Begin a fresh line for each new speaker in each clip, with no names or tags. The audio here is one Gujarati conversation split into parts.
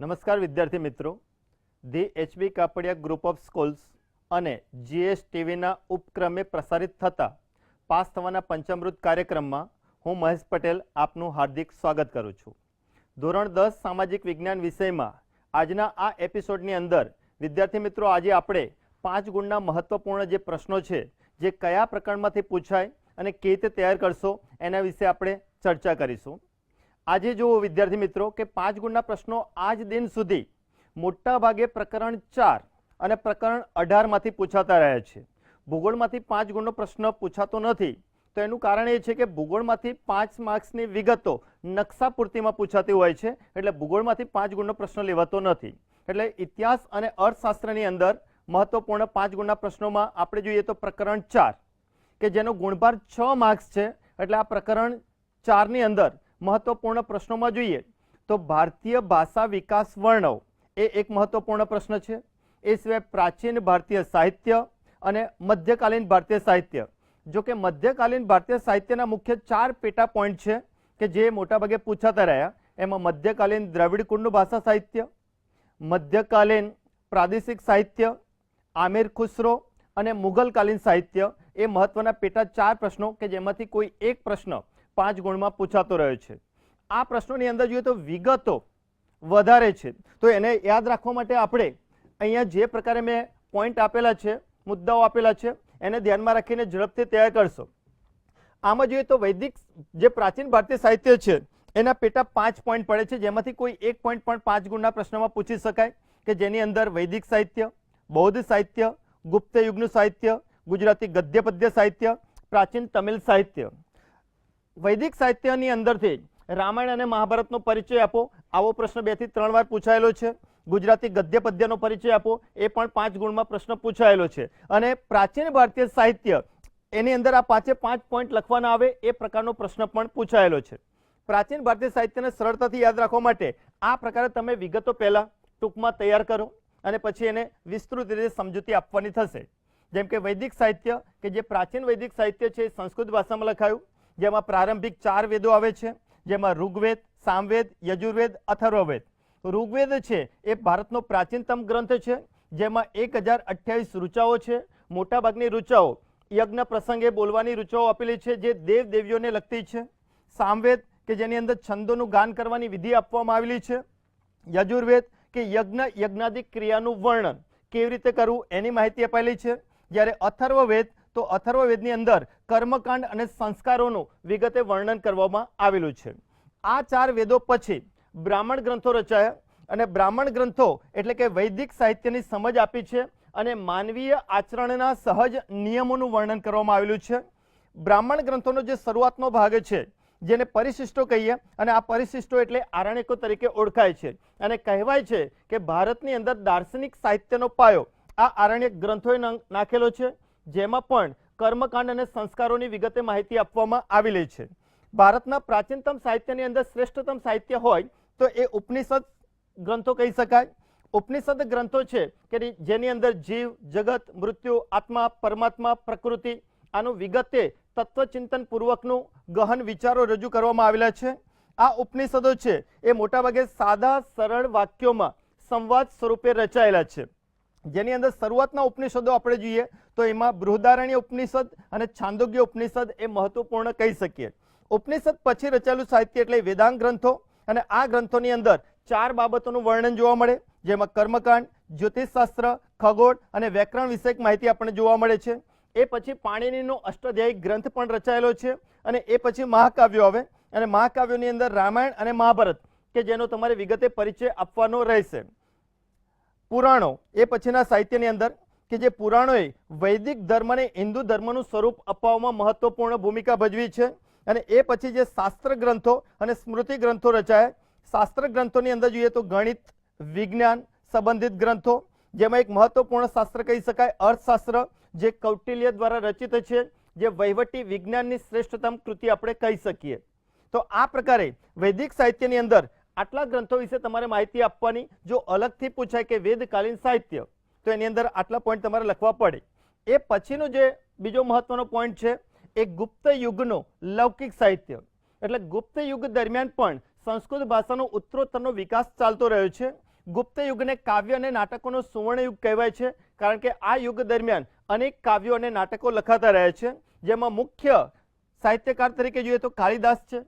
નમસ્કાર વિદ્યાર્થી મિત્રો, the HB Kapadia group of schools અને જીએસ ટીવીના ઉપક્રમે પ્રસારિત થતા પાસ થવાના પંચામૃત કાર્યક્રમમાં હું મહેશ પટેલ આપનું હાર્દિક સ્વાગત કરું છું. ધોરણ 10 સામાજિક વિજ્ઞાન વિષયમાં આજના આ એપિસોડની અંદર વિદ્યાર્થી મિત્રો આજે આપણે 5 ગુણના મહત્વપૂર્ણ જે પ્રશ્નો છે જે કયા પ્રકરણમાંથી પૂછાય અને કેવી રીતે તૈયાર કરશો એના વિશે આપણે ચર્ચા કરીશું. આજે જુઓ વિદ્યાર્થી મિત્રો કે 5 ગુણના પ્રશ્નો આજ દિન સુધી મોટા ભાગે પ્રકરણ 4 અને પ્રકરણ 18 માંથી પૂછાતા રહ્યા છે. ભૂગોળમાંથી 5 ગુણનો પ્રશ્ન પૂછાતો નથી, તો એનું કારણ એ છે કે ભૂગોળમાંથી 5 માર્ક્સની વિગતો નકશા પૂર્તિમાં પૂછાતી હોય છે, એટલે ભૂગોળમાંથી 5 ગુણનો પ્રશ્ન લેવાતો નથી. એટલે ઇતિહાસ અને અર્થશાસ્ત્રની અંદર મહત્વપૂર્ણ 5 ગુણના પ્રશ્નોમાં આપણે જોઈએ તો પ્રકરણ 4 કે જેનો ગુણભાર 6 માર્ક્સ છે, એટલે આ પ્રકરણ 4 ની અંદર મહત્વપૂર્ણ પ્રશ્નોમાં જોઈએ તો ભારતીય ભાષા વિકાસ વર્ણવ એ એક મહત્વપૂર્ણ પ્રશ્ન છે. એ સિવાય પ્રાચીન ભારતીય સાહિત્ય અને મધ્યકાલીન ભારતીય સાહિત્ય. જો કે મધ્યકાલીન ભારતીય સાહિત્યના મુખ્ય 4 પેટા પોઈન્ટ છે કે જે મોટાભાગે પૂછાતા રહ્યા. એમાં મધ્યકાલીન દ્રવિડ કુળનું ભાષા સાહિત્ય, મધ્યકાલીન પ્રાદેશિક સાહિત્ય, આમિર ખુસરો અને મુઘલકાલીન સાહિત્ય એ મહત્વના પેટા 4 પ્રશ્નો કે જેમાંથી કોઈ એક પ્રશ્ન 5 ગુણમાં પૂછાતો રહ્યો છે. આ પ્રશ્નોની અંદર જોઈએ તો વિગતો વધારે છે, તો એને યાદ રાખવા માટે આપણે અહીંયા જે પ્રકારે મેં પોઈન્ટ આપેલા છે, મુદ્દાઓ આપેલા છે, એને ધ્યાનમાં રાખીને ઝડપથી તૈયાર કરશો. આમાં જોઈએ તો વૈદિક જે પ્રાચીન ભારતીય સાહિત્ય છે એના પેટા 5 પોઈન્ટ પડે છે, જેમાંથી કોઈ એક પોઈન્ટ પણ 5 ગુણના પ્રશ્નમાં પૂછી શકાય કે જેની અંદર વૈદિક સાહિત્ય, બૌદ્ધ સાહિત્ય, ગુપ્ત યુગનું સાહિત્ય, ગુજરાતી ગદ્ય પદ્ય સાહિત્ય, પ્રાચીન તમિલ સાહિત્ય. વૈદિક સાહિત્યની અંદરથી રામાયણ અને મહાભારતનો પરિચય આપો, આવો પ્રશ્ન 2 થી 3 વાર પૂછાયેલો છે. ગુજરાતી ગદ્ય પદ્યનો પરિચય આપો, એ પણ 5 ગુણમાં પ્રશ્ન પૂછાયેલો છે. અને પ્રાચીન ભારતીય સાહિત્ય એની અંદર આ 5 પોઈન્ટ લખવાના આવે એ પ્રકારનો પ્રશ્ન પણ પૂછાયેલો છે. પ્રાચીન ભારતીય સાહિત્યને સરળતાથી યાદ રાખવા માટે આ પ્રકારે તમે વિગતો પહેલા ટૂંકમાં તૈયાર કરો અને પછી એને વિસ્તૃત રીતે સમજૂતી આપવાની થશે. જેમ કે વૈદિક સાહિત્ય કે જે પ્રાચીન વૈદિક સાહિત્ય છે એ સંસ્કૃત ભાષામાં લખાયું, જેમાં પ્રારંભિક 4 વેદો આવે છે, જેમાં ઋગ્વેદ, સામવેદ, યજુર્વેદ, અથર્વવેદ. ઋગ્વેદ છે એ ભારતનો પ્રાચીનતમ ગ્રંથ છે, જેમાં 1028 ઋચાઓ છે. મોટાભાગની ઋચાઓ યજ્ઞ પ્રસંગે બોલવાની ઋચાઓ આપેલી છે જે દેવ દેવીઓને લગતી છે. સામવેદ કે જેની અંદર છંદોનું ગાન કરવાની વિધિ આપવામાં આવેલી છે. યજુર્વેદ કે યજ્ઞાદિક ક્રિયાનું વર્ણન કેવી રીતે કરવું એની માહિતી અપાયેલી છે. જ્યારે અથર્વવેદ તો અથર્વવેદની અંદર કર્મકાંડ અને સંસ્કારોનું વિગતે વર્ણન કરવામાં આવેલું છે. આ 4 વેદો પછી બ્રાહ્મણ ગ્રંથો રચાયા અને બ્રાહ્મણ ગ્રંથો એટલે કે વૈદિક સાહિત્યની સમજ આપી છે અને માનવીય આચરણના સહજ નિયમોનું વર્ણન કરવામાં આવેલું છે. બ્રાહ્મણ ગ્રંથોનો જે શરૂઆતનો ભાગ છે જેને પરિશિષ્ટો કહીએ, અને આ પરિશિષ્ટો એટલે આરણ્યકો તરીકે ઓળખાય છે. અને કહેવાય છે કે ભારતની અંદર દાર્શનિક સાહિત્યનો પાયો આ આરણ્યક ગ્રંથોએ નાખેલો છે, જેમાં પણ કર્મકાંડ અને સંસ્કારોની વિગતે માહિતી આપવામાં આવેલી છે. ભારતના પ્રાચીનતમ સાહિત્યની અંદર શ્રેષ્ઠતમ સાહિત્ય હોય તો એ ઉપનિષદ ગ્રંથો કહી શકાય. ઉપનિષદ ગ્રંથો છે કે જેની અંદર જીવ, જગત, મૃત્યુ, આત્મા, પરમાત્મા, પ્રકૃતિ આનું વિગતે તત્વચિંતન પૂર્વકનું ગહન વિચારો રજૂ કરવામાં આવેલા છે. આ ઉપનિષદો છે એ મોટાભાગે સાદા સરળ વાક્યોમાં સંવાદ સ્વરૂપે રચાયેલા છે. જેની અંદર શરૂઆતના ઉપનિષદો આપણે જોઈએ તો એમાં બૃહદારણ્ય ઉપનિષદ અને છાંદોગ્ય ઉપનિષદ એ મહત્વપૂર્ણ કહી શકીએ. ઉપનિષદ પછી રચાયેલું સાહિત્ય એટલે વેદાંગ ગ્રંથો, અને આ ગ્રંથોની અંદર 4 બાબતોનું વર્ણન જોવા મળે, જેમાં કર્મકાંડ, જ્યોતિષશાસ્ત્ર, ખગોળ અને વ્યાકરણ વિષયક માહિતી આપણને જોવા મળે છે. એ પછી પાણિનીનો અષ્ટાધ્યાયી ગ્રંથ પણ રચાયેલો છે, અને એ પછી મહાકાવ્યો આવે, અને મહાકાવ્યોની અંદર રામાયણ અને મહાભારત કે જેનો તમારે વિગતે પરિચય આપવાનો રહેશે. પુરાણો એ પછીના સાહિત્યની અંદર કે જે પુરાણોએ વૈદિક ધર્મને હિન્દુ ધર્મનું સ્વરૂપ અપાવવામાં મહત્વપૂર્ણ ભૂમિકા ભજવી છે. અને એ પછી જે શાસ્ત્ર ગ્રંથો અને સ્મૃતિ ગ્રંથો રચાયા. શાસ્ત્ર ગ્રંથોની અંદર જોઈએ તો ગણિત, વિજ્ઞાન સંબંધિત ગ્રંથો, જેમાં એક મહત્વપૂર્ણ શાસ્ત્ર કહી શકાય અર્થશાસ્ત્ર, જે કૌટિલ્ય દ્વારા રચિત છે, જે વહીવટી વિજ્ઞાનની શ્રેષ્ઠતમ કૃતિ આપણે કહી શકીએ. તો આ પ્રકારે વૈદિક સાહિત્યની અંદર આટલા ગ્રંથો વિશે તમારે માહિતી આપવાની. જો અલગથી પૂછાય કે વેદકાલીન સાહિત્ય તો એની અંદર આટલા પોઈન્ટ તમારે લખવા પડે. એ પછીનો જે બીજો મહત્વનો પોઈન્ટ છે એ ગુપ્ત યુગનો લૌકિક સાહિત્ય. એટલે ગુપ્ત યુગ દરમિયાન પણ સંસ્કૃત ભાષાનો ઉત્તરોત્તરનો વિકાસ ચાલતો રહ્યો છે ગુપ્ત યુગને કાવ્ય અને નાટકોનો સુવર્ણ યુગ કહેવાય છે, કારણ કે આ યુગ દરમિયાન અનેક કાવ્યો અને નાટકો લખાતા રહ્યા છે, જેમાં મુખ્ય સાહિત્યકાર તરીકે જોઈએ તો કાલિદાસ છે.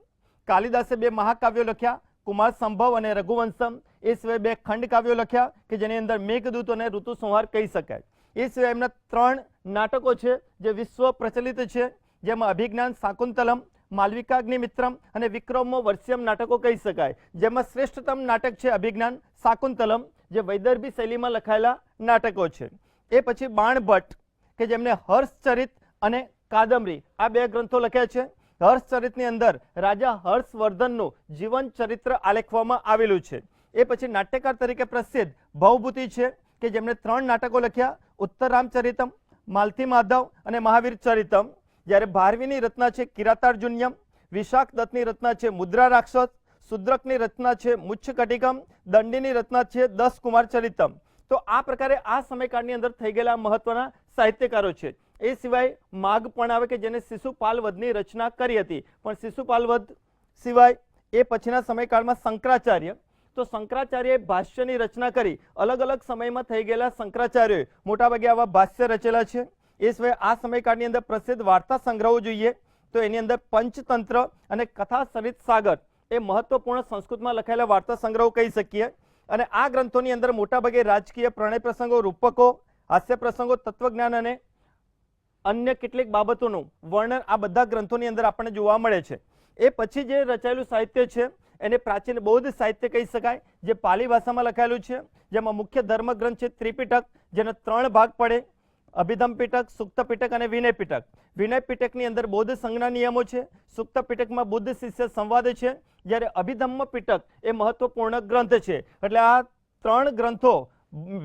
કાલિદાસે 2 મહાકાવ્યો લખ્યા, કુમાર સંભવ અને રઘુવંશમ. એ સિવાય 2 ખંડ કાવ્યો લખ્યા કે જેની અંદર મેઘદૂત અને ઋતુ સંહાર કહી શકાય. એ સિવાય એમના 3 નાટકો છે જે વિશ્વ પ્રચલિત છે, જેમાં અભિજ્ઞાન શાકુંતલમ, માલવિકાગ્નિમિત્રમ અને વિક્રમો વર્ષિયમ નાટકો કહી શકાય, જેમાં શ્રેષ્ઠતમ નાટક છે અભિજ્ઞાન શાકુંતલમ, જે વૈદર્ભી શૈલીમાં લખાયેલા નાટકો છે. એ પછી બાણભટ્ટ કે જેમને હર્ષચરિત અને કાદંબરી આ 2 ગ્રંથો લખ્યા છે. હર્ષચરિતની અંદર રાજા હર્ષવર્ધનનું જીવન ચરિત્ર આલેખવામાં આવેલું છે. એ પછી નાટ્યકાર તરીકે પ્રસિદ્ધ ભવભૂતિ છે કે જેમણે 3 નાટકો લખ્યા, ઉત્તર રામચરિતમ, માલતી માધવ અને મહાવીર ચરિતમ. જ્યારે ભારવીની રચના છે કિરાતાર્જુન્યમ, વિશાખ દત્તની રચના છે મુદ્રા રાક્ષસ, શુદ્રકની રચના છે મુચ્છકટિકમ, દંડીની રચના છે 10 કુમાર ચરિતમ. તો આ પ્રકારે આ સમયકાળની અંદર થઈ ગયેલા મહત્વના સાહિત્યકારો છે. એ સિવાય માઘ પણ આવે કે જેને શિશુપાલવધની રચના કરી હતી, પણ શિશુપાલવધ સિવાય એ પછીના સમયકાળમાં શંકરાચાર્ય, તો શંકરાચાર્યએ ભાષ્યની રચના કરી. અલગ અલગ સમયમાં થઈ ગયેલા શંકરાચાર્યોએ મોટાભાગે આવા ભાષ્ય રચેલા છે. એ સિવાય આ સમયકાળની અંદર પ્રસિદ્ધ વાર્તા સંગ્રહો જોઈએ તો એની અંદર પંચતંત્ર અને કથા સરિત સાગર એ મહત્વપૂર્ણ સંસ્કૃતમાં લખાયેલા વાર્તા સંગ્રહો કહી શકીએ. અને આ ગ્રંથોની અંદર મોટાભાગે રાજકીય પ્રણય પ્રસંગો, રૂપકો, હાસ્ય પ્રસંગો, તત્વજ્ઞાન અને અન્ય કેટલીક બાબતોનું વર્ણન આ બધા ગ્રંથોની અંદર આપણને જોવા મળે છે. એ પછી જે રચાયેલું સાહિત્ય છે એને પ્રાચીન બૌદ્ધ સાહિત્ય કહી શકાય, જે પાલી ભાષામાં લખાયેલું છે, જેમાં મુખ્ય ધર્મ ગ્રંથ છે ત્રિપિટક, જેના 3 ભાગ પડે, અભિધમ પિટક, સુક્ત પિટક અને વિનય પિટક. વિનય પિટકની અંદર બૌદ્ધ સંજ્ઞા નિયમો છે, સુક્ત પિટકમાં બુદ્ધ શિષ્ય સંવાદ છે, જ્યારે અભિધમ્મ પિટક એ મહત્વપૂર્ણ ગ્રંથ છે. એટલે આ 3 ગ્રંથો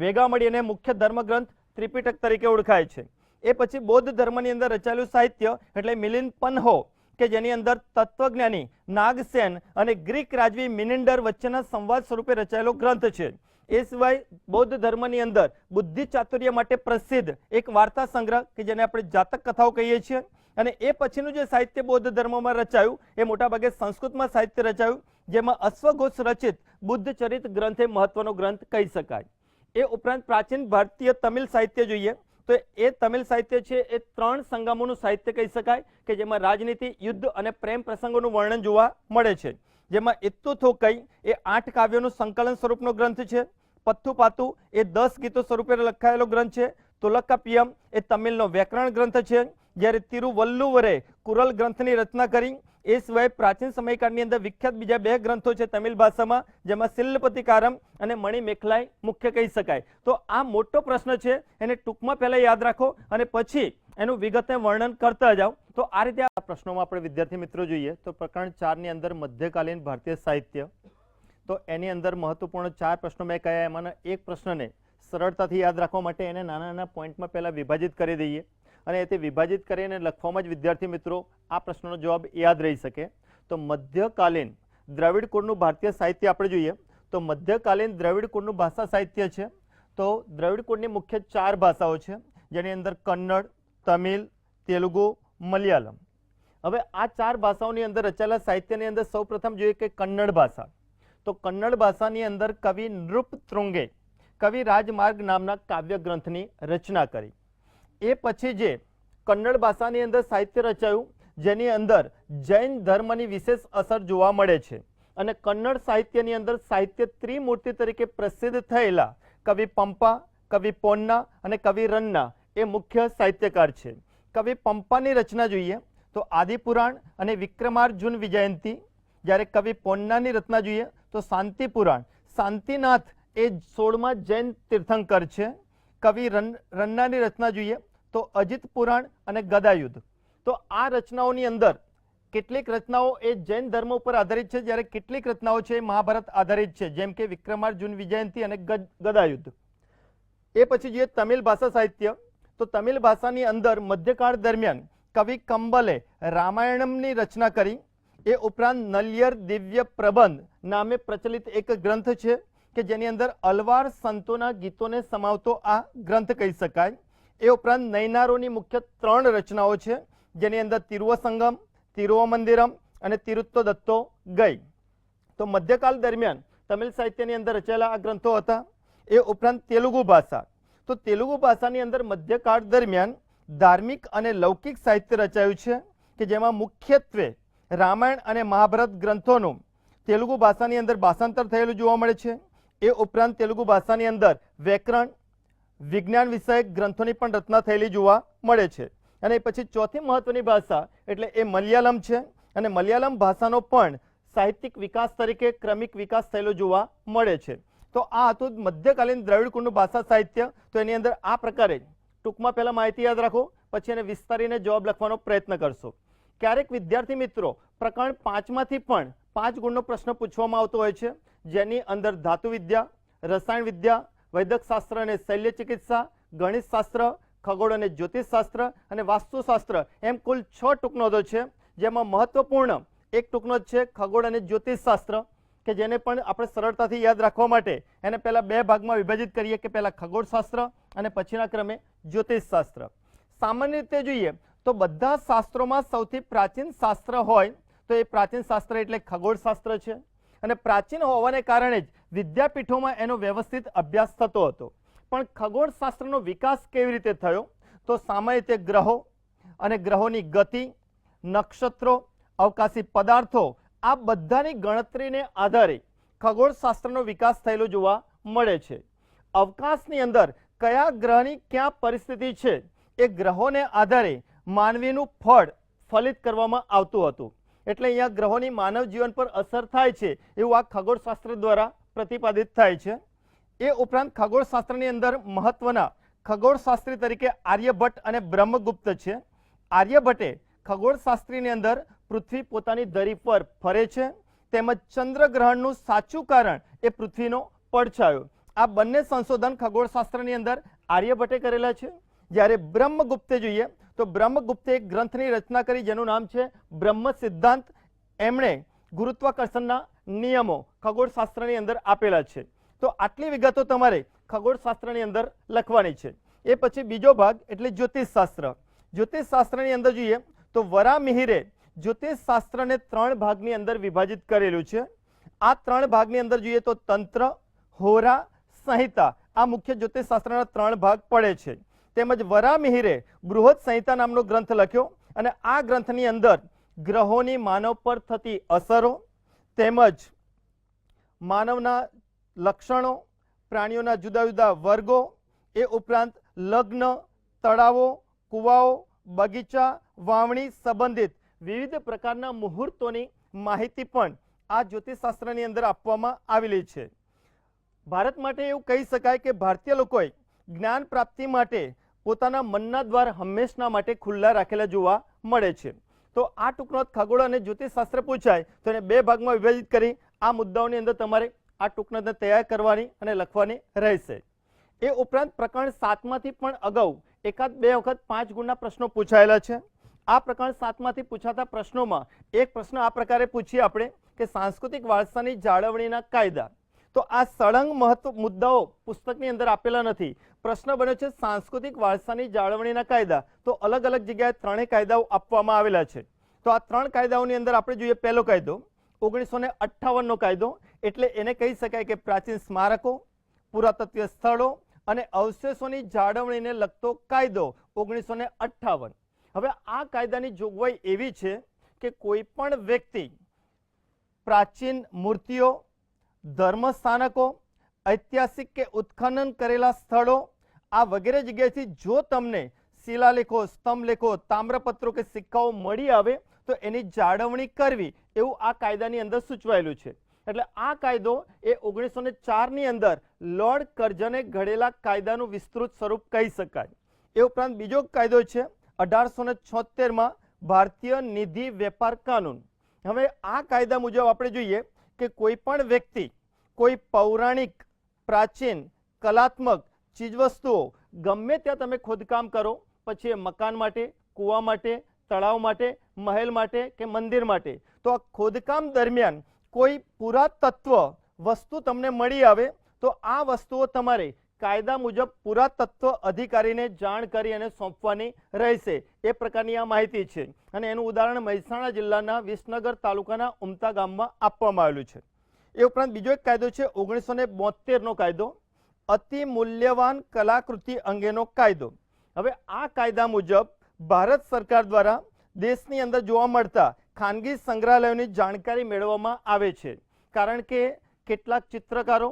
ભેગા મળીને મુખ્ય ધર્મ ગ્રંથ ત્રિપિટક તરીકે ઓળખાય છે. એ પછી બૌદ્ધ ધર્મની અંદર રચાયેલું સાહિત્ય એટલે મિલિંદ પન્હો કે જેની અંદર તત્વજ્ઞાની નાગસેન અને ગ્રીક રાજવી મિનિન્ડર વચ્ચેના સંવાદ સ્વરૂપે રચાયેલો ગ્રંથ છે. એ સિવાય બૌદ્ધ ધર્મની અંદર બુદ્ધિ ચાતુર્ય માટે પ્રસિદ્ધ એક વાર્તા સંગ્રહ કે જેને આપણે જાતક કથાઓ કહીએ છીએ. અને એ પછીનું જે સાહિત્ય બૌદ્ધ ધર્મમાં રચાયું એ મોટાભાગે સંસ્કૃતમાં સાહિત્ય રચાયું, જેમાં અશ્વઘોષ રચિત બુદ્ધ ચરિત ગ્રંથ એ મહત્વનો ગ્રંથ કહી શકાય. એ ઉપરાંત પ્રાચીન ભારતીય તમિલ સાહિત્ય જોઈએ તો એ તમિલ સાહિત્ય છે એ 3 સંગમોનું સાહિત્ય કહી શકાય કે જેમાં રાજનીતિ, યુદ્ધ અને પ્રેમ પ્રસંગોનું વર્ણન જોવા મળે છે. જેમાં ઇત્તુથોકઈ એ 8 કાવ્યોનું સંકલન સ્વરૂપનો ગ્રંથ છે, પથ્થુપાતુ એ 10 ગીતો સ્વરૂપે લખાયેલો ગ્રંથ છે, તુલક્કપિયમ એ તમિલનો વ્યાકરણ ગ્રંથ છે, જ્યારે તિરુવલ્લુવરે કુરલ ગ્રંથની રચના કરી. એ સિવાય પ્રાચીન સમયકાળની અંદર વિખ્યાત બીજા 2 ગ્રંથો છે તમિલ ભાષામાં, જેમાં શિલ્પતિકારમ અને મણિમેખલાઈ મુખ્ય કહી શકાય. તો આ મોટો પ્રશ્ન છે, એને ટૂંકમાં પહેલા યાદ રાખો અને પછી એનું વિગતે વર્ણન કરતા જાઓ. તો આ રીતે આ પ્રશ્નોમાં આપણે વિદ્યાર્થી મિત્રો જોઈએ તો પ્રકરણ 4 ની અંદર મધ્યકાલીન ભારતીય સાહિત્ય, તો એની અંદર મહત્વપૂર્ણ 4 પ્રશ્નો મેં કહ્યા, એમાંના એક પ્રશ્નને સરળતાથી યાદ રાખવા માટે એને નાના નાના પોઈન્ટમાં પહેલા વિભાજિત કરી દઈએ અને તે વિભાજિત કરીને લખવામાં જ વિદ્યાર્થી મિત્રો આ પ્રશ્નનો જવાબ યાદ રહી શકે. તો મધ્યકાલીન દ્રવિડ કુળનું ભારતીય સાહિત્ય આપણે જોઈએ તો મધ્યકાલીન દ્રવિડ કુળનું ભાષા સાહિત્ય છે. તો દ્રવિડ કુળની મુખ્ય 4 ભાષાઓ છે, જેની અંદર કન્નડ, તમિલ, તેલુગુ, મલયાલમ. હવે આ 4 ભાષાઓની અંદર રચાયેલા સાહિત્યની અંદર સૌપ્રથમ જોઈએ કે કન્નડ ભાષા. તો કન્નડ ભાષાની અંદર કવિ નૃપતૃંગે કવિ રાજમાર્ગ નામના કાવ્ય ગ્રંથની રચના કરી. એ પછી જે કન્નડ ભાષાની અંદર સાહિત્ય રચાયું જેની અંદર જૈન ધર્મની વિશેષ અસર જોવા મળે છે અને કન્નડ સાહિત્યની અંદર સાહિત્ય ત્રિમૂર્તિ તરીકે પ્રસિદ્ધ થયેલા કવિ પંપા, કવિ પોન્ના અને કવિ રન્ના એ મુખ્ય સાહિત્યકાર છે. કવિ પંપાની રચના જોઈએ તો આદિપુરાણ અને વિક્રમાર્જુન વિજયંતી, જ્યારે કવિ પોન્નાની રચના જોઈએ તો શાંતિ પુરાણ. શાંતિનાથ એ 16મા જૈન તીર્થંકર છે. કવિ રન્નાની રચના જોઈએ તો અજિત પુરાણ અને ગદાયુદ્ધ. તો આ રચનાઓની અંદર કેટલીક રચનાઓ એ જૈન ધર્મ ઉપર આધારિત છે, જ્યારે કેટલીક રચનાઓ છે એ મહાભારત આધારિત છે, જેમ કે વિક્રમાર્જુન વિજયંતી અને ગદાયુદ્ધ. એ પછી જોઈએ તમિલ ભાષા સાહિત્ય. તો તમિલ ભાષાની અંદર મધ્યકાળ દરમિયાન કવિ કંબલે રામાયણમની રચના કરી. એ ઉપરાંત નલિયર દિવ્ય પ્રબંધ નામે પ્રચલિત એક ગ્રંથ છે કે જેની અંદર અલવાર સંતોના ગીતોને સમાવતો આ ગ્રંથ કહી શકાય. એ ઉપરાંત નૈનારોની મુખ્ય 3 રચનાઓ છે, જેની અંદર તિરુવસંગમ, તિરુવમંદિરમ અને તિરુત્તોદત્તો ગઈ. તો મધ્યકાળ દરમિયાન તમિલ સાહિત્યની અંદર રચાયેલા આ ગ્રંથો હતા. એ ઉપરાંત તેલુગુ ભાષા, તો તેલુગુ ભાષાની અંદર મધ્યકાળ દરમિયાન ધાર્મિક અને લૌકિક સાહિત્ય રચાયું છે કે જેમાં મુખ્યત્વે રામાયણ અને મહાભારત ગ્રંથોનું તેલુગુ ભાષાની અંદર ભાષાંતર થયેલું જોવા મળે છે. એ ઉપરાંત તેલુગુ ભાષાની અંદર વ્યાકરણ, વિજ્ઞાન વિષયક ગ્રંથોની પણ રચના થયેલી જોવા મળે છે. અને પછી ચોથી મહત્વની ભાષા એટલે એ મલયાલમ છે, અને મલયાલમ ભાષાનો પણ સાહિત્યિક વિકાસ તરીકે ક્રમિક વિકાસ થયેલો જોવા મળે છે. તો આ હતું મધ્યકાલીન દ્રવિડ કુળનું ભાષા સાહિત્ય. તો એની અંદર આ પ્રકારે ટૂંકમાં પહેલા માહિતી યાદ રાખો, પછી એને વિસ્તારીને જવાબ લખવાનો પ્રયત્ન કરશો. ક્યારેક વિદ્યાર્થી મિત્રો પ્રકરણ 5માંથી પણ 5 ગુણનો પ્રશ્ન પૂછવામાં આવતો હોય છે, જેની અંદર ધાતુ વિદ્યા, રસાયણ વિદ્યા, વૈદક શાસ્ત્ર અને શૈલ્ય ચિકિત્સા, ગણિત શાસ્ત્ર, ખગોળ અને જ્યોતિષશાસ્ત્ર અને વાસ્તુશાસ્ત્ર એમ કુલ 6 ટૂંકનોંધો છે, જેમાં મહત્વપૂર્ણ એક ટૂંકનોંધ છે ખગોળ અને જ્યોતિષશાસ્ત્ર, કે જેને પણ આપણે સરળતાથી યાદ રાખવા માટે એને પહેલા 2 ભાગમાં વિભાજિત કરીએ કે પહેલા ખગોળશાસ્ત્ર અને પછીના ક્રમે જ્યોતિષશાસ્ત્ર. સામાન્ય રીતે જોઈએ તો બધા શાસ્ત્રોમાં સૌથી પ્રાચીન શાસ્ત્ર હોય તો એ પ્રાચીન શાસ્ત્ર એટલે ખગોળશાસ્ત્ર છે. અને પ્રાચીન હોવાને કારણે જ વિદ્યાપીઠોમાં એનો વ્યવસ્થિત અભ્યાસ થતો હતો. પણ ખગોળશાસ્ત્રનો વિકાસ કેવી રીતે થયો? તો સામાન્ય રીતે ગ્રહો અને ગ્રહોની ગતિ, નક્ષત્રો, અવકાશી પદાર્થો આ બધાની ગણતરીને આધારે ખગોળશાસ્ત્રનો વિકાસ થયેલો જોવા મળે છે. અવકાશની અંદર કયા ગ્રહની ક્યાં પરિસ્થિતિ છે એ ગ્રહોને આધારે માનવીનું ફળ ફલિત કરવામાં આવતું હતું. એટલે અહીંયા ગ્રહોની માનવ જીવન પર અસર થાય છે એવું આ ખગોળશાસ્ત્ર દ્વારા પ્રતિપાદિત થાય છે. એ ઉપરાંત ખગોળશાસ્ત્રની અંદર મહત્વના ખગોળશાસ્ત્રી તરીકે આર્યભટ્ટ અને બ્રહ્મગુપ્ત છે. આર્યભટ્ટે ખગોળશાસ્ત્રીની અંદર પૃથ્વી પોતાની ધરી પર ફરે છે તેમજ ચંદ્રગ્રહણનું સાચું કારણ એ પૃથ્વીનો પડછાયો, આ બંને સંશોધન ખગોળશાસ્ત્રની અંદર આર્યભટ્ટે કરેલા છે. જ્યારે બ્રહ્મગુપ્તે જોઈએ તો બ્રહ્મગુપ્તે એક ગ્રંથની રચના કરી જેનું નામ છે બ્રહ્મ સિદ્ધાંત. એમણે ગુરુત્વાકર્ષણના નિયમો ખગોળશાસ્ત્રની અંદર આપેલા છે. તો આટલી વિગતો તમારે ખગોળશાસ્ત્રની અંદર લખવાની છે. એ પછી બીજો ભાગ એટલે જ્યોતિષશાસ્ત્ર. જ્યોતિષશાસ્ત્રની અંદર જોઈએ તો વરામિહિરે જ્યોતિષશાસ્ત્રને 3 ભાગની અંદર વિભાજિત કરેલું છે. આ 3 ભાગની અંદર જોઈએ તો તંત્ર, હોરા, સંહિતા આ મુખ્ય જ્યોતિષશાસ્ત્રના 3 ભાગ પડે છે. તેમજ વરામિહિરે બૃહદ સંહિતા નામનો ગ્રંથ લખ્યો અને આ ગ્રંથની અંદર ગ્રહોની માનવ પર થતી અસરો તેમજ માનવના લક્ષણો, પ્રાણીઓના જુદા જુદા વર્ગો, એ ઉપરાંત લગ્ન, તળાવો, કુવાઓ, બગીચા, વાવણી સંબંધિત વિવિધ પ્રકારના મુહૂર્તોની માહિતી પણ આ જ્યોતિષશાસ્ત્રની અંદર આપવામાં આવેલી છે. ભારત માટે એવું કહી શકાય કે ભારતીય લોકોએ જ્ઞાન પ્રાપ્તિ માટે પોતાના મનના દ્વાર હંમેશના માટે ખુલ્લા રાખેલા જોવા મળે છે. તો આ ટૂંકનોંધ ખગોળ અને જ્યોતિષશાસ્ત્ર પૂછાય તો એને 2 ભાગમાં વિભાજિત કરી આ મુદ્દાઓની અંદર તમારે આ ટૂંકનોંધને તૈયાર કરવાની અને લખવાની રહેશે. એ ઉપરાંત પ્રકરણ 7માંથી પણ અગાઉ એકાદ 2 વખત 5 ગુણના પ્રશ્નો પૂછાયેલા છે. આ પ્રકરણ 7માંથી પૂછાતા પ્રશ્નોમાં એક પ્રશ્ન આ પ્રકારે પૂછીએ આપણે કે સાંસ્કૃતિક વારસાની જાળવણીના કાયદા. તો આ સળંગ મહત્વ મુદ્દાઓ પુસ્તકની અંદર આપેલા નથી. પ્રશ્ન બન્યો છે સાંસ્કૃતિક વારસાની જાળવણીના કાયદા. તો અલગ અલગ જગ્યાએ 3 કાયદાઓ આપવામાં આવેલા છે. તો આ 3 કાયદાઓની અંદર આપણે જોઈએ પહેલો કાયદો 1958નો કાયદો, એટલે એને કહી શકાય કે પ્રાચીન સ્મારકો, પુરાતત્વીય સ્થળો અને અવશેષોની જાળવણીને લગતો કાયદો 1958. હવે આ કાયદાની જોગવાઈ એવી છે કે કોઈ પણ વ્યક્તિ પ્રાચીન મૂર્તિઓ, ધર્મસ્થાનકો, ઐતિહાસિક કે ઉત્ખનન કરેલા સ્થળો આ વગેરે જગ્યાએથી જો તમને શિલાલેખો, સ્તંભલેખો, તામ્રપત્રો કે સિક્કાઓ મળી આવે તો એની જાળવણી કરવી એવું આ કાયદાની અંદર સૂચવાયેલું છે. એટલે આ કાયદો એ 1904ની અંદર લોર્ડ કર્ઝને ઘડેલા કાયદાનું વિસ્તૃત સ્વરૂપ કહી શકાય. એ ઉપરાંત બીજો કાયદો છે 1876માં ભારતીય નિધિ વેપાર કાનૂન. હવે આ કાયદા મુજબ આપણે જોઈએ કે કોઈ પણ વ્યક્તિ કોઈ પૌરાણિક, પ્રાચીન, કલાત્મક ચીજવસ્તુઓ ગમે ત્યાં તમે ખોદકામ કરો, પછી એ મકાન માટે, કૂવા માટે, તળાવ માટે, મહેલ માટે કે મંદિર માટે, તો આ ખોદકામ દરમિયાન કોઈ પુરાતત્વ વસ્તુ તમને મળી આવે તો આ વસ્તુઓ તમારે કાયદા મુજબ પુરાતત્વ અધિકારીને જાણ કરી અને સોંપવાની રહેશે. એ પ્રકારની આ માહિતી છે અને એનું ઉદાહરણ મહેસાણા જિલ્લાના વિસનગર તાલુકાના ઉમતા ગામમાં આપવામાં આવેલું છે. એ ઉપરાંત બીજો એક કાયદો છે 1972નો કાયદો, અતિ મૂલ્યવાન કલાકૃતિ અંગેનો કાયદો. હવે આ કાયદા મુજબ ભારત સરકાર દ્વારા દેશની અંદર જોવા મળતા ખાનગી સંગ્રહાલયોની જાણકારી મેળવવામાં આવે છે. કારણ કે કેટલાક ચિત્રકારો,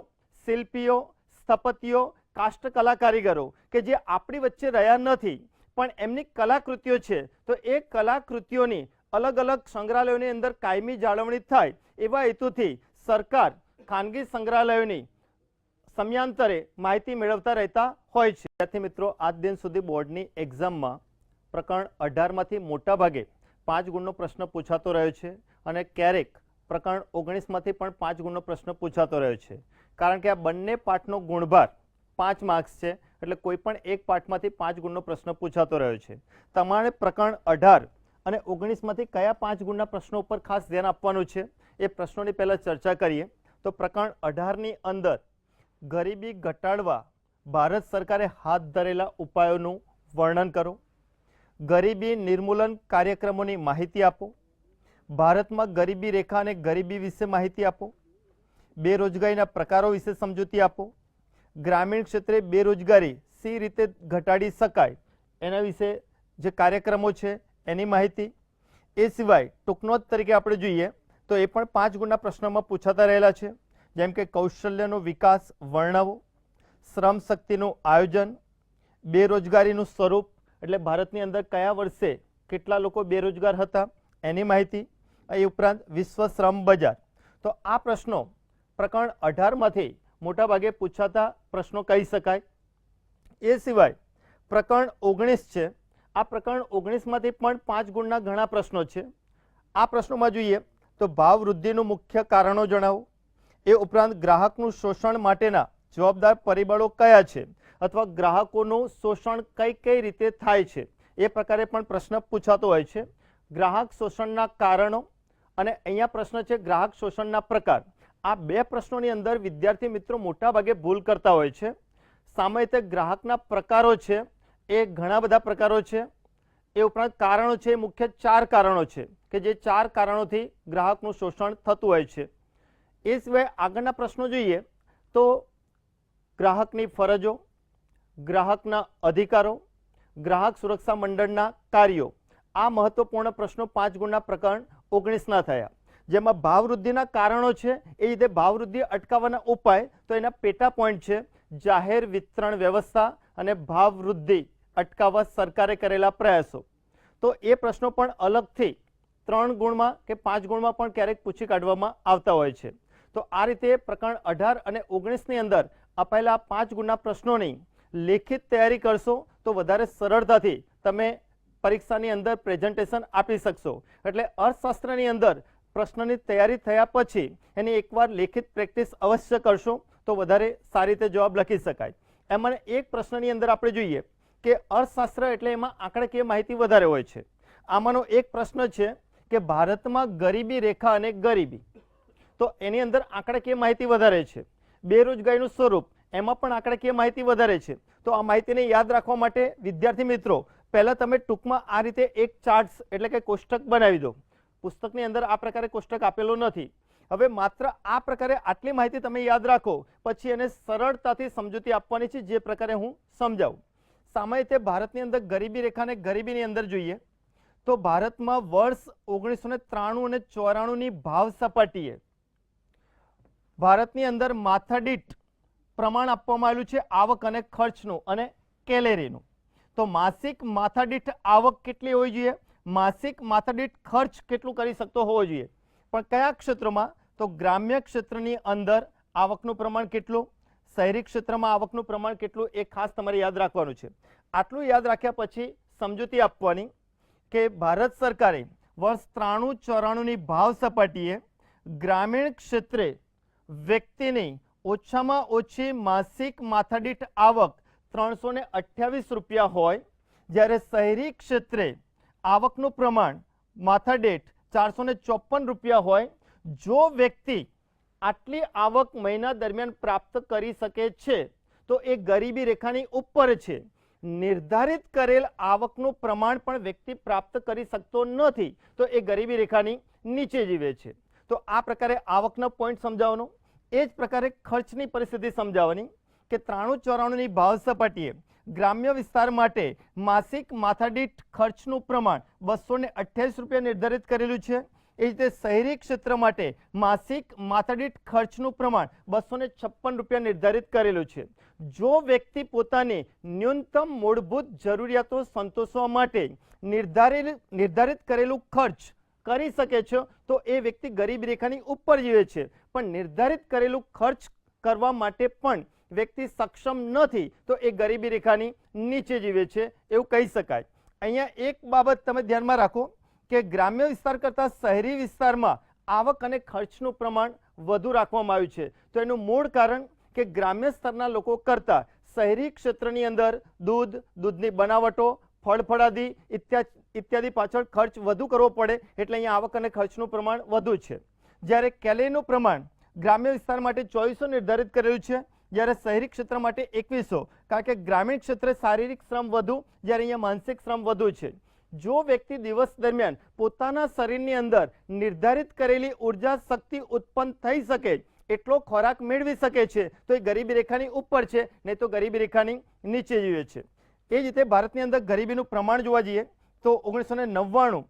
શિલ્પીઓ, સ્થપતિઓ, કાષ્ઠકલા કારીગરો કે જે આપણી વચ્ચે રહ્યા નથી પણ એમની કલાકૃતિઓ છે, તો એ કલાકૃતિઓની અલગ અલગ સંગ્રહાલયોની અંદર કાયમી જાળવણી થાય એવા હેતુથી સરકાર ખાનગી સંગ્રહાલયોની સમયાંતરે માહિતી મેળવતા રહેતા હોય છે. વિદ્યાર્થી મિત્રો, આજ દિન સુધી બોર્ડની એક્ઝામમાં પ્રકરણ 18માંથી મોટા ભાગે 5 ગુણનો પ્રશ્ન પૂછાતો રહ્યો છે અને ક્યારેક પ્રકરણ 19માંથી પણ 5 ગુણનો પ્રશ્ન પૂછાતો રહ્યો છે. કારણ કે આ બંને પાઠનો ગુણભાર 5 માર્ક્સ છે, એટલે કોઈ પણ એક પાઠમાંથી 5 ગુણનો પ્રશ્ન પૂછાતો રહ્યો છે. તમારે પ્રકરણ 18 અને 19માંથી કયા 5 ગુણના પ્રશ્નો ઉપર ખાસ ધ્યાન આપવાનું છે એ પ્રશ્નોની પહેલાં ચર્ચા કરીએ. તો પ્રકરણ 18ની અંદર ગરીબી ઘટાડવા ભારત સરકારે હાથ ધરેલા ઉપાયોનું વર્ણન કરો, ગરીબી નિર્મૂલન કાર્યક્રમોની માહિતી આપો, ભારતમાં ગરીબી રેખા અને ગરીબી વિશે માહિતી આપો, બેરોજગારીના પ્રકારો વિશે સમજૂતી આપો, ગ્રામીણ ક્ષેત્રે બેરોજગારી સી રીતે ઘટાડી શકાય એના વિશે જે કાર્યક્રમો છે એની માહિતી. એ સિવાય ટૂંકનોટ તરીકે આપણે જોઈએ તો એ પણ 5 ગુણના પ્રશ્નોમાં પૂછાતા રહેલા છે. જેમ કે કૌશલ્યનો વિકાસ વર્ણવો, શ્રમ શક્તિનું આયોજન, બેરોજગારીનું સ્વરૂપ એટલે ભારતની અંદર કયા વર્ષે કેટલા લોકો બેરોજગાર હતા એની માહિતી. એ ઉપરાંત વિશ્વ શ્રમ બજાર. તો આ પ્રશ્નો પ્રકરણ 18માંથી મોટાભાગે પૂછાતા પ્રશ્નો કહી શકાય. એ સિવાય પ્રકરણ 19 છે, આ પ્રકરણ 19માંથી પણ 5 ગુણના ઘણા પ્રશ્નો છે. આ પ્રશ્નોમાં જોઈએ તો ભાવ વૃદ્ધિનું મુખ્ય કારણો જણાવો, એ ઉપરાંત ગ્રાહકનું શોષણ માટેના જવાબદાર પરિબળો કયા છે અથવા ગ્રાહકોનું શોષણ કઈ રીતે થાય છે એ પ્રકારે પણ પ્રશ્ન પૂછાતો હોય છે. ગ્રાહક શોષણના કારણો અને અહીંયા પ્રશ્ન છે ગ્રાહક શોષણના પ્રકાર. આ બે પ્રશ્નોની અંદર વિદ્યાર્થી મિત્રો મોટાભાગે ભૂલ કરતા હોય છે. સામાન્ય રીતે ગ્રાહકના પ્રકારો છે એ ઘણા બધા પ્રકારો છે. એ ઉપરાંત કારણો છે, મુખ્ય 4 કારણો છે કે જે 4 કારણોથી ગ્રાહકનું શોષણ થતું હોય છે. એ સિવાય આગળના પ્રશ્નો જોઈએ તો ગ્રાહકની ફરજો, ગ્રાહકના અધિકારો, ગ્રાહક સુરક્ષા મંડળના કાર્યો, આ મહત્વપૂર્ણ પ્રશ્નો 5 ગુણના પ્રકરણ 19ના થયા. જેમાં ભાવવૃદ્ધિના કારણો છે એ રીતે ભાવવૃદ્ધિ અટકાવવાના ઉપાય, તો એના પેટા પોઈન્ટ છે જાહેર વિતરણ વ્યવસ્થા અને ભાવવૃદ્ધિ અટકાવવા સરકારે કરેલા પ્રયાસો. તો એ પ્રશ્નો પણ અલગથી 3 ગુણમાં કે 5 ગુણમાં પણ ક્યારેક પૂછી કાઢવામાં આવતા હોય છે. તો આ રીતે પ્રકરણ 18 અને 19ની અંદર અપાયેલા 5 ગુણના પ્રશ્નોની લેખિત તૈયારી કરશો તો વધારે સરળતાથી તમે પરીક્ષાની અંદર પ્રેઝન્ટેશન આપી શકશો. એટલે અર્થશાસ્ત્રની અંદર પ્રશ્નની તૈયારી થયા પછી એની એકવાર લેખિત પ્રેક્ટિસ અવશ્ય કરશો તો વધારે સારી રીતે જવાબ લખી શકાય. એમાં એક પ્રશ્નની અંદર આપણે જોઈએ કે અર્થશાસ્ત્ર એટલે એમાં આંકડાકીય માહિતી વધારે હોય છે. આમાંનો એક પ્રશ્ન છે કે ભારતમાં ગરીબી રેખા અને ગરીબી, તો એની અંદર આંકડાકીય માહિતી વધારે છે. બેરોજગારીનું સ્વરૂપ, એમાં પણ આંકડાકીય માહિતી વધારે છે. તો આ માહિતીને યાદ રાખવા માટે વિદ્યાર્થી મિત્રો પહેલાં તમે ટૂંકમાં આ રીતે એક ચાર્ટ્સ એટલે કે કોષ્ટક બનાવી દો. પુસ્તકની અંદર આ પ્રકારે કોષ્ટક આપેલો નથી. હવે માત્ર આ પ્રકારે આટલી માહિતી તમે યાદ રાખો, પછી એને સરળતાથી સમજૂતી આપવાની છે જે પ્રકારે હું સમજાવું. સામાન્ય રીતે ભારતની અંદર ગરીબી રેખા અને ગરીબીની અંદર જોઈએ તો ભારતમાં વર્ષ 1993 અને 94ની ભાવ સપાટીએ ભારતની અંદર માથાદીઠ પ્રમાણ આપવામાં આવેલું છે આવક અને ખર્ચનું અને કેલેરીનું. તો માસિક માથાદીઠ આવક કેટલી હોવી જોઈએ, માસિક માથાદીઠ ખર્ચ કેટલું કરી શકતો હોવો જોઈએ. પણ કયા ક્ષેત્રોમાં, તો ગ્રામ્ય ક્ષેત્રની અંદર આવકનું પ્રમાણ કેટલું, શહેરી ક્ષેત્રમાં આવકનું પ્રમાણ કેટલું, એ ખાસ તમારે યાદ રાખવાનું છે. આટલું યાદ રાખ્યા પછી સમજૂતી આપવાની કે ભારત સરકારે વર્ષ 93-94ની ભાવ સપાટીએ ગ્રામીણ ક્ષેત્રે વ્યક્તિની ઓછામાં ઓછી માસિક માથાદીઠ આવક 328 રૂપિયા હોય, જ્યારે શહેરી ક્ષેત્રે આવકનું પ્રમાણ માથાદીઠ 454 રૂપિયા હોય. જો વ્યક્તિ આટલી આવક મહિના દરમિયાન પ્રાપ્ત કરી શકે છે તો એ ગરીબી રેખાની ઉપર છે. નિર્ધારિત કરેલ આવકનું પ્રમાણ પણ વ્યક્તિ પ્રાપ્ત કરી શકતો નથી તો એ ગરીબી રેખાની નીચે જીવે છે. તો આ પ્રકારે આવકનો પોઈન્ટ સમજાવવાનો, એ જ પ્રકારે ખર્ચની પરિસ્થિતિ સમજાવવાની કે 93-94ની ભાવ સપાટીએ ગ્રામ્ય વિસ્તાર માટે માસિક માથાદીઠ ખર્ચનું પ્રમાણ 228 રૂપિયા નિર્ધારિત કરેલું છે. એ રીતે શહેરી ક્ષેત્ર માટે માસિક માથાદીઠ ખર્ચનું પ્રમાણ 256 રૂપિયા નિર્ધારિત કરેલું છે. જો વ્યક્તિ પોતાની ન્યૂનતમ મૂળભૂત જરૂરિયાતો સંતોષવા માટે નિર્ધારિત કરેલું ખર્ચ કરી શકે છે તો એ વ્યક્તિ ગરીબી રેખાની ઉપર જીવે છે, પણ નિર્ધારિત કરેલું ખર્ચ કરવા માટે પણ વ્યક્તિ સક્ષમ નથી તો એ ગરીબી રેખાની નીચે જીવે છે એવું કહી શકાય. અહીંયા એક બાબત તમે ધ્યાનમાં રાખો કે ગ્રામ્ય વિસ્તાર કરતાં શહેરી વિસ્તારમાં આવક અને ખર્ચનું પ્રમાણ વધુ રાખવામાં આવ્યું છે. તો એનું મૂળ કારણ કે ગ્રામ્ય સ્તરના લોકો કરતાં શહેરી ક્ષેત્રની અંદર દૂધની બનાવટો, ફળફળાદી ઇત્યાદિ પાછળ ખર્ચ વધુ કરવો પડે એટલે અહીંયા આવક અને ખર્ચનું પ્રમાણ વધુ છે. જ્યારે કેલેરીનું પ્રમાણ ગ્રામ્ય વિસ્તાર માટે 2400 નિર્ધારિત કરેલું છે, જ્યારે શહેરી ક્ષેત્ર માટે 2100, કારણ કે ગ્રામીણ ક્ષેત્રે શારીરિક શ્રમ વધુ જ્યારે અહીંયા માનસિક શ્રમ વધુ છે. જો વ્યક્તિ દિવસ દરમિયાન પોતાના શરીરની અંદર નિર્ધારિત કરેલી ઉર્જા શક્તિ ઉત્પન્ન થઈ શકે એટલો ખોરાક મેળવી શકે છે તો એ ગરીબી રેખાની ઉપર છે, નહીં તો ગરીબી રેખાની નીચે જીવે છે. એ જ રીતે ભારતની અંદર ગરીબીનું પ્રમાણ જોવા જઈએ તો 1999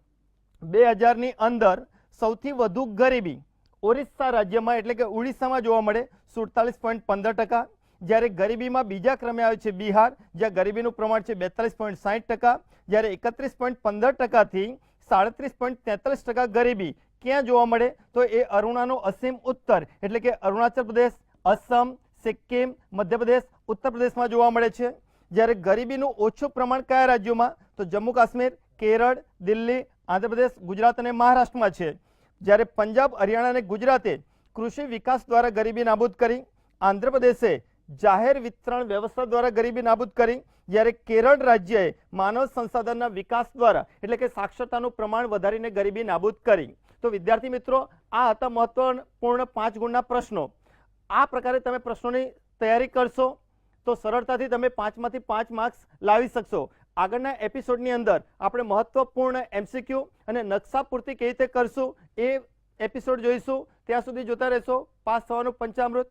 2000ની અંદર સૌથી વધુ ગરીબી ઓરિસ્સા રાજ્યમાં એટલે કે ઓડિશામાં જોવા મળે 47.15%, જ્યારે ગરીબીમાં બીજા ક્રમે આવે છે બિહાર, જ્યાં ગરીબીનું પ્રમાણ છે 42.60%, જ્યારે 31.15%થી 37.43% ગરીબી ક્યાં જોવા મળે તો એ અરુણાનો અસીમ ઉત્તર એટલે કે અરુણાચલ પ્રદેશ, અસમ, સિક્કિમ, મધ્યપ્રદેશ, ઉત્તર પ્રદેશમાં જોવા મળે છે. જ્યારે ગરીબીનું ઓછું પ્રમાણ કયા રાજ્યોમાં તો જમ્મુ કાશ્મીર, કેરળ, દિલ્હી, આંધ્રપ્રદેશ, ગુજરાત અને મહારાષ્ટ્રમાં છે. જ્યારે પંજાબ, હરિયાણા અને ગુજરાતે કૃષિ વિકાસ દ્વારા ગરીબી નાબૂદ કરી, આંધ્રપ્રદેશે જાહેર વિતરણ વ્યવસ્થા દ્વારા ગરીબી નાબૂદ કરી, જ્યારે કેરળ રાજ્યએ માનવ સંસાધનના વિકાસ દ્વારા એટલે કે સાક્ષરતાનું પ્રમાણ વધારીને ગરીબી નાબૂદ કરી. તો વિદ્યાર્થી મિત્રો, આ હતા મહત્વપૂર્ણ 5 ગુણના પ્રશ્નો. આ પ્રકારે તમે પ્રશ્નોની તૈયારી કરશો તો સરળતાથી તમે 5માંથી 5 માર્ક્સ લાવી શકશો. આગળના એપિસોડની અંદર આપણે મહત્વપૂર્ણ MCQ અને નકશા પૂર્તિ કેવી રીતે કરશું એ એપિસોડ જોઈશું. ત્યાં સુધી જોતા રહેશો પાસ થવાનું પંચામૃત.